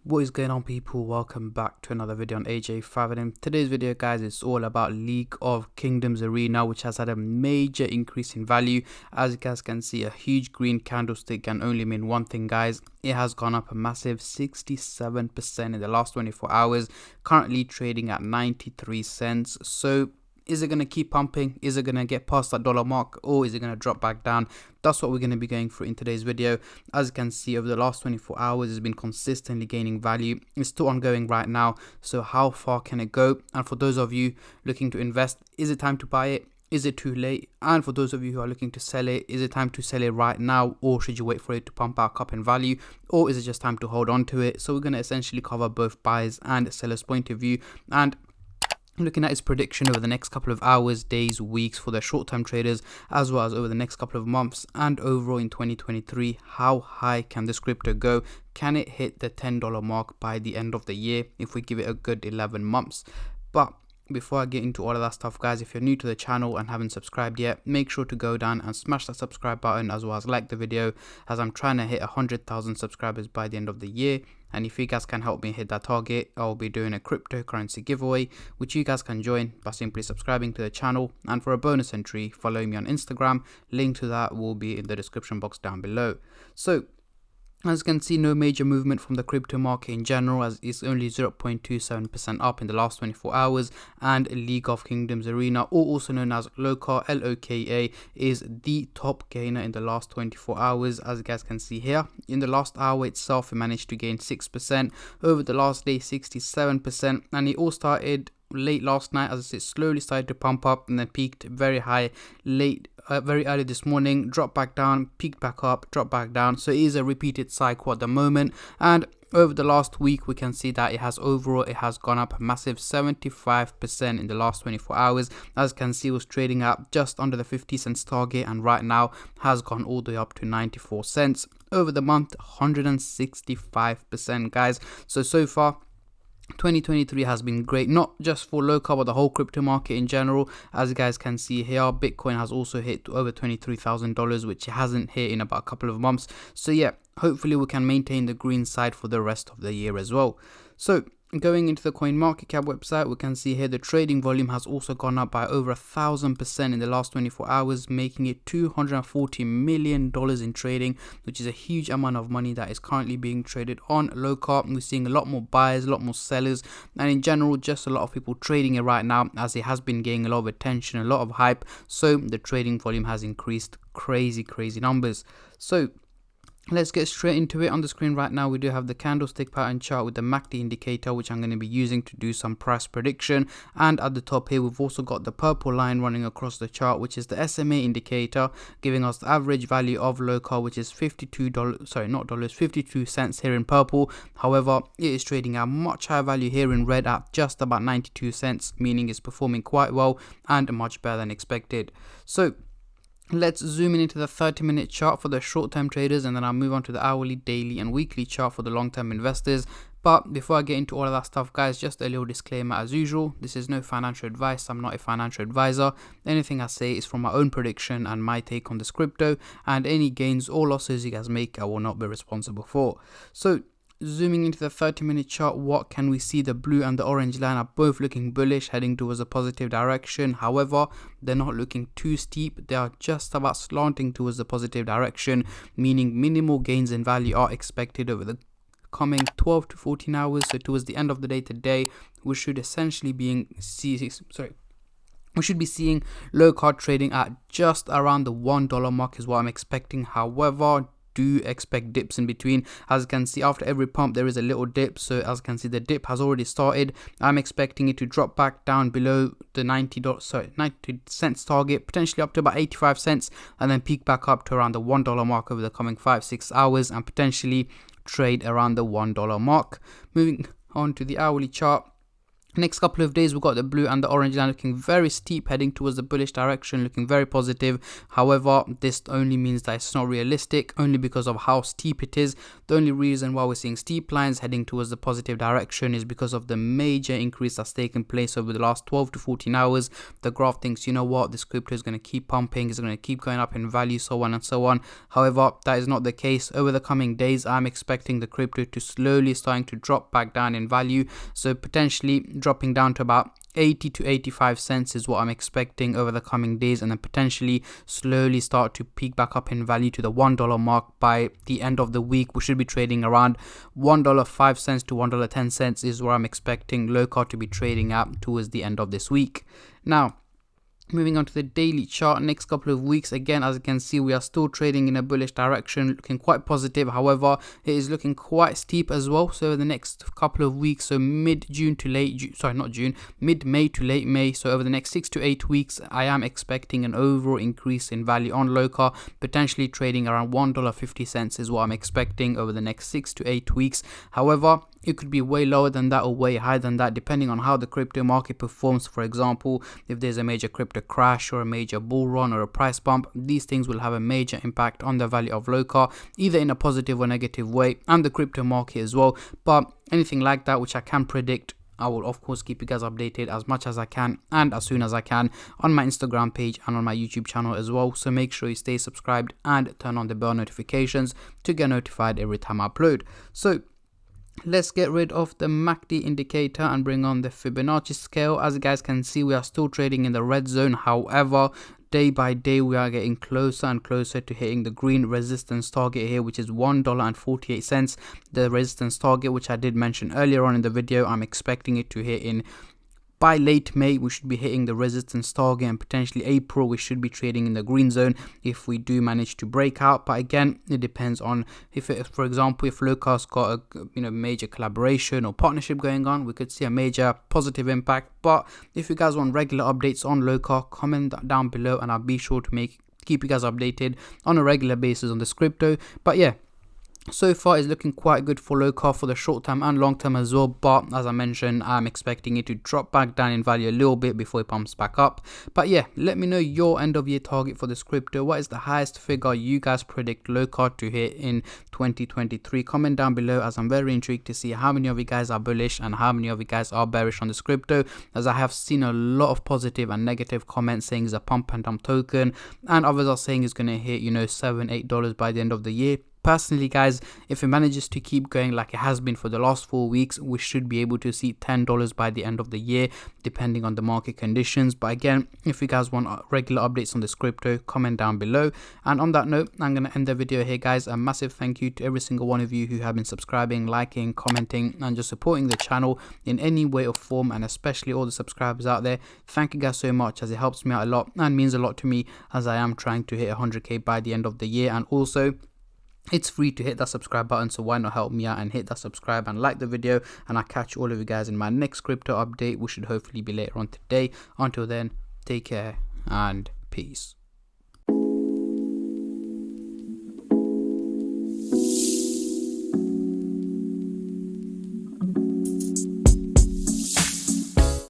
What is going on, people? Welcome back to another video on AJ Fathom. Today's video, guys, is all about League of Kingdoms Arena, which has had a major increase in value. As you guys can see, a huge green candlestick can only mean one thing, guys. It has gone up a massive 67% in the last 24 hours, currently trading at 93 cents. So is it going to keep pumping? Is it going to get past that dollar mark, or is it going to drop back down? That's what we're going to be going through in today's video. As you can see, over the last 24 hours, it's been consistently gaining value. It's still ongoing right now. So how far can it go? And for those of you looking to invest, is it time to buy it? Is it too late? And for those of you who are looking to sell it, is it time to sell it right now, or should you wait for it to pump back up in value, or is it just time to hold on to it? So we're going to essentially cover both buyers and sellers' point of view, and looking at its prediction over the next couple of hours, days, weeks for the short-term traders, as well as over the next couple of months and overall in 2023. How high can this crypto go? Can it hit the $10 mark by the end of the year if we give it a good 11 months? But before I get into all of that stuff, guys, if you're new to the channel and haven't subscribed yet, make sure to go down and smash that subscribe button, as well as like the video, as I'm trying to hit 100,000 subscribers by the end of the year. And if you guys can help me hit that target, I'll be doing a cryptocurrency giveaway, which you guys can join by simply subscribing to the channel. And for a bonus entry, follow me on Instagram. Link to that will be in the description box down below. So as you can see, no major movement from the crypto market in general, as it's only 0.27% up in the last 24 hours. And League of Kingdoms Arena, or also known as Loka, L-O-K-A, is the top gainer in the last 24 hours. As you guys can see here, in the last hour itself, it managed to gain 6%. Over the last day, 67%. And it all started late last night, as it slowly started to pump up and then peaked very high very early this morning, dropped back down, peaked back up, dropped back down. So it is a repeated cycle at the moment. And over the last week, we can see that it has gone up a massive 75% in the last 24 hours. As you can see, it was trading at just under the 50 cents target, and right now has gone all the way up to 94 cents. Over the month, 165%, guys. So far 2023 has been great, not just for Loka but the whole crypto market in general. As you guys can see here, Bitcoin has also hit over $23,000, which it hasn't hit in about a couple of months. So yeah, hopefully we can maintain the green side for the rest of the year as well. So going into the CoinMarketCap website, we can see here the trading volume has also gone up by over 1,000% in the last 24 hours, making it $240 million in trading, which is a huge amount of money that is currently being traded on Loka. We're seeing a lot more buyers, a lot more sellers, and in general, just a lot of people trading it right now, as it has been getting a lot of attention, a lot of hype. So the trading volume has increased crazy numbers. So let's get straight into it. On the screen right now, we do have the candlestick pattern chart with the MACD indicator, which I'm going to be using to do some price prediction. And at the top here, we've also got the purple line running across the chart, which is the SMA indicator, giving us the average value of Loka, which is $52 cents here in purple. However, it is trading at much higher value here in red at just about 92 cents, meaning it's performing quite well and much better than expected. So let's zoom in into the 30-minute chart for the short-term traders, and then I'll move on to the hourly, daily, and weekly chart for the long-term investors. But before I get into all of that stuff, guys, just a little disclaimer as usual. This is no financial advice. I'm not a financial advisor. Anything I say is from my own prediction and my take on this crypto, and any gains or losses you guys make, I will not be responsible for. So zooming into the 30-minute chart, what can we see? The blue and the orange line are both looking bullish, heading towards a positive direction. However, they're not looking too steep. They are just about slanting towards the positive direction, meaning minimal gains in value are expected over the coming 12 to 14 hours. So towards the end of the day today, we should essentially be seeing Loka trading at just around the $1 mark is what I'm expecting. However, do expect dips in between. As you can see, after every pump there is a little dip. So as you can see, the dip has already started. I'm expecting it to drop back down below the 90 cents target, potentially up to about 85 cents, and then peak back up to around the $1 mark over the coming 5-6 hours, and potentially trade around the $1 mark. Moving on to the hourly chart, Next couple of days, we've got the blue and the orange line looking very steep, heading towards the bullish direction, looking very positive. However, this only means that it's not realistic, only because of how steep it is. The only reason why we're seeing steep lines heading towards the positive direction is because of the major increase that's taken place over the last 12 to 14 hours. The graph thinks, you know what, this crypto is going to keep pumping, it's going to keep going up in value, so on and so on. However, that is not the case. Over the coming days, I'm expecting the crypto to slowly starting to drop back down in value. So potentially dropping down to about 80 to 85 cents is what I'm expecting over the coming days, and then potentially slowly start to peak back up in value to the $1 mark by the end of the week. We should be trading around $1.05 to $1.10 is where I'm expecting Loka to be trading at towards the end of this week. Now, moving on to the daily chart, next couple of weeks, again, as you can see, we are still trading in a bullish direction, looking quite positive. However, it is looking quite steep as well. So the next couple of weeks, so mid-June to late June, sorry, not June, mid-May to late May. So over the next 6 to 8 weeks, I am expecting an overall increase in value on Loka, potentially trading around $1.50 is what I'm expecting over the next 6 to 8 weeks. However, it could be way lower than that or way higher than that, depending on how the crypto market performs. For example, if there's a major crypto crash or a major bull run or a price bump, these things will have a major impact on the value of Loka, either in a positive or negative way, and the crypto market as well. But anything like that, which I can predict, I will of course keep you guys updated as much as I can and as soon as I can on my Instagram page and on my YouTube channel as well. So make sure you stay subscribed and turn on the bell notifications to get notified every time I upload. So let's get rid of the MACD indicator and bring on the Fibonacci scale. As you guys can see, we are still trading in the red zone. However, day by day, we are getting closer and closer to hitting the green resistance target here, which is $1.48. The resistance target, which I did mention earlier on in the video, I'm expecting it to hit in by late May. We should be hitting the resistance target, and potentially April we should be trading in the green zone if we do manage to break out. But again, it depends on if it, for example, if Loka's got a major collaboration or partnership going on, we could see a major positive impact. But if you guys want regular updates on Loka, comment that down below and I'll be sure to keep you guys updated on a regular basis on this crypto. But yeah, so far it's looking quite good for Loka for the short term and long term as well. But as I mentioned, I'm expecting it to drop back down in value a little bit before it pumps back up. But yeah, let me know your end of year target for this crypto. What is the highest figure you guys predict Loka to hit in 2023? Comment down below, as I'm very intrigued to see how many of you guys are bullish and how many of you guys are bearish on this crypto, as I have seen a lot of positive and negative comments saying it's a pump and dump token, and others are saying it's going to hit, you know, $7-8 by the end of the year. Personally, guys, if it manages to keep going like it has been for the last 4 weeks, we should be able to see $10 by the end of the year, depending on the market conditions. But again, if you guys want regular updates on this crypto, comment down below. And on that note, I'm going to end the video here, guys. A massive thank you to every single one of you who have been subscribing, liking, commenting, and just supporting the channel in any way or form, and especially all the subscribers out there. Thank you guys so much, as it helps me out a lot and means a lot to me, as I am trying to hit 100k by the end of the year. And also, it's free to hit that subscribe button, so why not help me out and hit that subscribe and like the video. And I'll catch all of you guys in my next crypto update, which should hopefully be later on today. Until then, take care and peace.